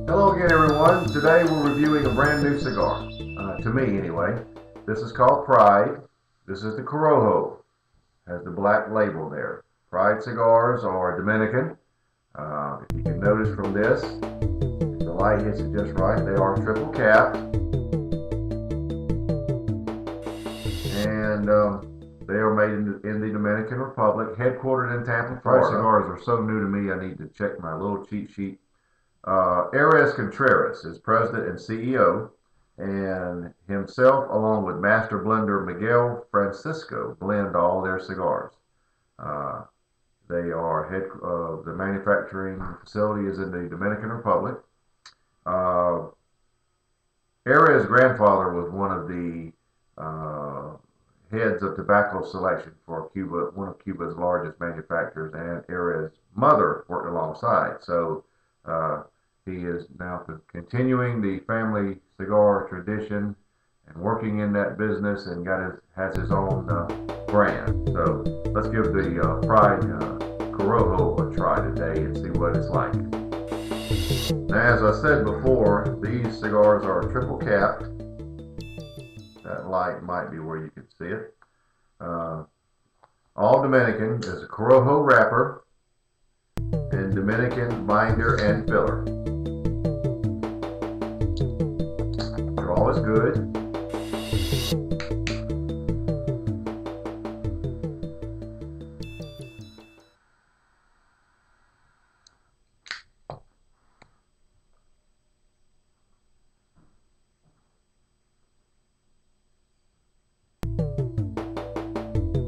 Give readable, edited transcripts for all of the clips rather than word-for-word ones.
Hello again, everyone. Today we're reviewing a brand new cigar, to me anyway. This is called Pride. This is the Corojo. Has the black label there. Pride cigars are Dominican. If you can notice from this, if the light hits it just right, they are triple capped. And they are made in the Dominican Republic, headquartered in Tampa, Florida. Pride cigars are so new to me, I need to check my little cheat sheet. Ares Contreras is president and CEO, and himself, along with master blender Miguel Francisco, blend all their cigars. They are the manufacturing facility is in the Dominican Republic. Ares' grandfather was one of the heads of tobacco selection for Cuba, one of Cuba's largest manufacturers, and Ares' mother worked alongside. So he is now continuing the family cigar tradition and working in that business, and has his own brand. So let's give the Pride Corojo a try today and see what it's like. Now, as I said before, these cigars are triple capped. That light might be where you can see it. All Dominican. Is a Corojo wrapper and Dominican binder and filler. Draw is good.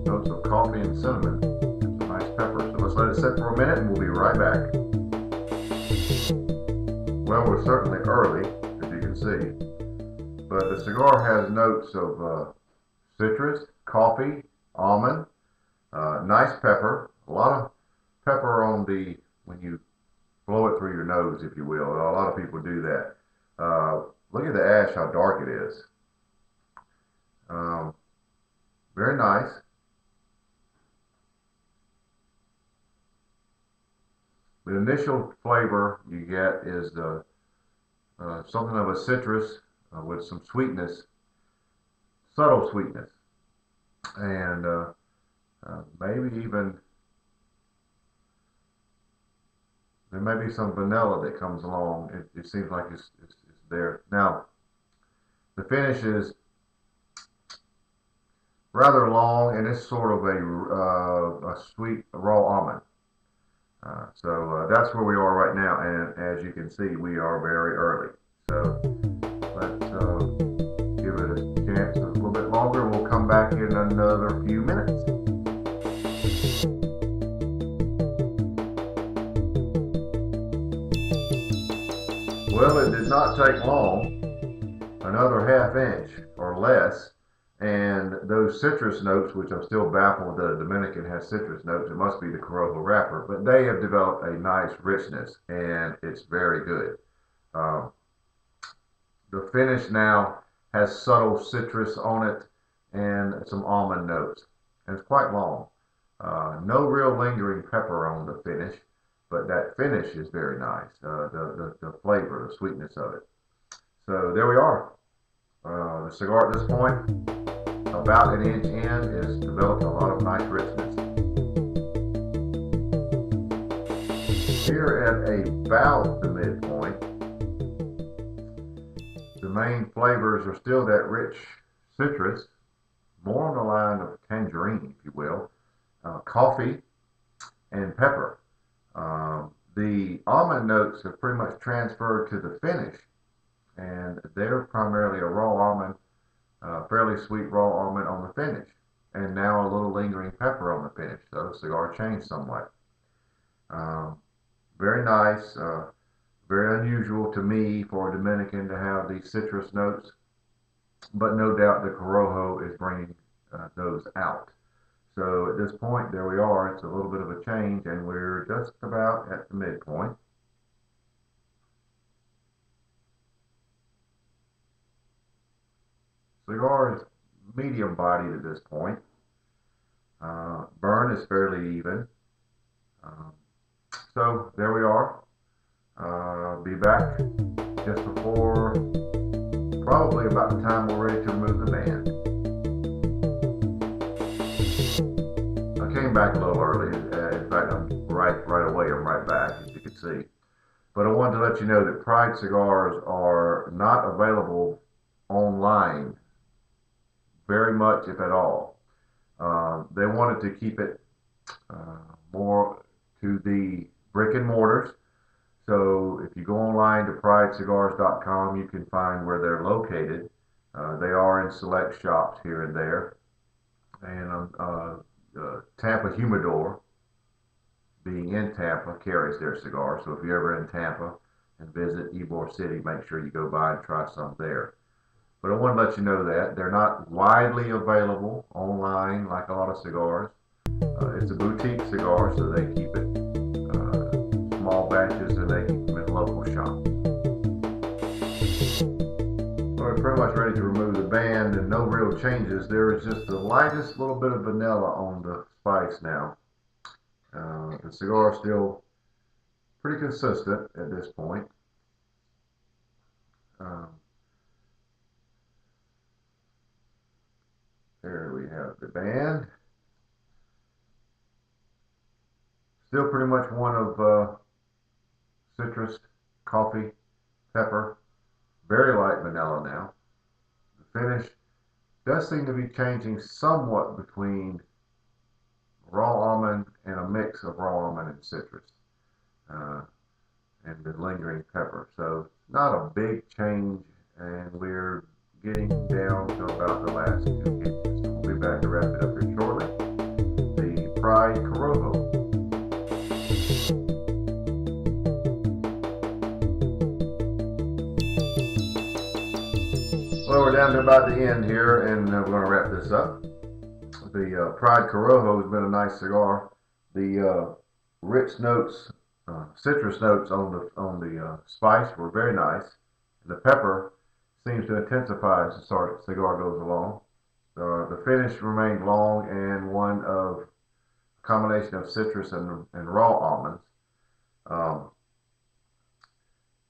Notes of coffee and cinnamon. Some nice pepper. So let's let it sit for a minute and we'll be right back. Well, we're certainly early, as you can see. But the cigar has notes of citrus, coffee, almond, nice pepper. A lot of pepper on when you blow it through your nose, if you will. A lot of people do that. Look at the ash, how dark it is. Very nice. The initial flavor you get is something of a citrus with some sweetness, subtle sweetness, and maybe even there may be some vanilla that comes along. It seems like it's there. Now, the finish is rather long, and it's sort of a sweet raw almond. So that's where we are right now, and as you can see, we are very early. So let's give it a chance a little bit longer. We'll come back in another few minutes. Well, it did not take long, another ½ inch or less, and those citrus notes, which I'm still baffled that a Dominican has citrus notes, it must be the Corojo wrapper, but they have developed a nice richness, and it's very good. The finish now has subtle citrus on it and some almond notes, and it's quite long. No real lingering pepper on the finish, but that finish is very nice. The flavor, the sweetness of it. So there we are. The cigar at this point, about an inch in, is developed a lot of nice richness. Here at about the midpoint, the main flavors are still that rich citrus, more on the line of tangerine, if you will, coffee, and pepper. The almond notes have pretty much transferred to the finish, and they're primarily a raw almond, fairly sweet raw almond on the finish, and now a little lingering pepper on the finish. So the cigar changed somewhat. Very nice, very unusual to me for a Dominican to have these citrus notes, but no doubt the Corojo is bringing those out. So at this point, there we are. It's a little bit of a change, and we're just about at the midpoint. cigar is medium bodied at this point. Burn is fairly even. Um, so there we are. Be back just before, probably about the time we're ready to remove the band. I came back a little early. In fact, I'm right away. I'm right back, as you can see. But I wanted to let you know that Pride cigars are not available online, very much, if at all. They wanted to keep it more to the brick and mortars. So if you go online to pridecigars.com, you can find where they're located. They are in select shops here and there. And Tampa Humidor, being in Tampa, carries their cigars. So if you're ever in Tampa and visit Ybor City, make sure you go by and try some there. But I want to let you know that they're not widely available online like a lot of cigars. It's a boutique cigar, so they keep it small batches and they keep them in local shops. We're pretty much ready to remove the band, and no real changes. There is just the lightest little bit of vanilla on the spice now. The cigar is still pretty consistent at this point. There we have the band. Still pretty much one of citrus, coffee, pepper, very light vanilla now. The finish does seem to be changing somewhat between raw almond and a mix of raw almond and citrus, and the lingering pepper. So not a big change, and we're getting down to about the last 2 inches. So we'll be back to wrap it up here shortly. The Pride Corojo. Well, we're down to about the end here, and we're going to wrap this up. The Pride Corojo has been a nice cigar. The rich notes, citrus notes on the spice were very nice. The pepper seems to intensify as the cigar goes along. The finish remained long and one of a combination of citrus and raw almonds.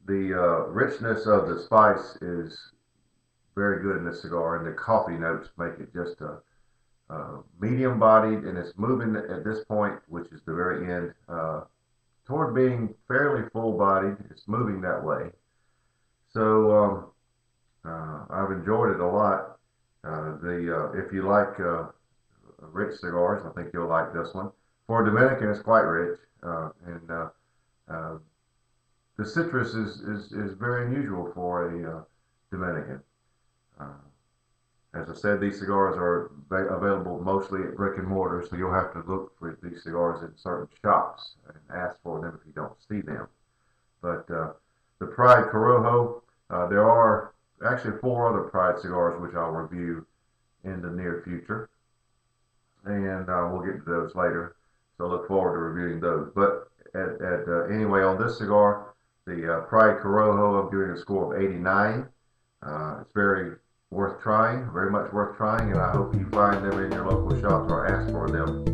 The richness of the spice is very good in this cigar, and the coffee notes make it just a medium bodied, and it's moving at this point, which is the very end, toward being fairly full bodied. It's moving that way. So I've enjoyed it a lot. If you like rich cigars, I think you'll like this one. For a Dominican, it's quite rich, and the citrus is very unusual for a Dominican. As I said, these cigars are available mostly at brick and mortar, so you'll have to look for these cigars in certain shops and ask for them if you don't see them. But the Pride Corojo, there are actually 4 other Pride cigars which I'll review in the near future, and we'll get to those later. So I look forward to reviewing those. But anyway, on this cigar, the Pride Corojo, I'm giving a score of 89. It's very worth trying, very much worth trying, and I hope you find them in your local shops or ask for them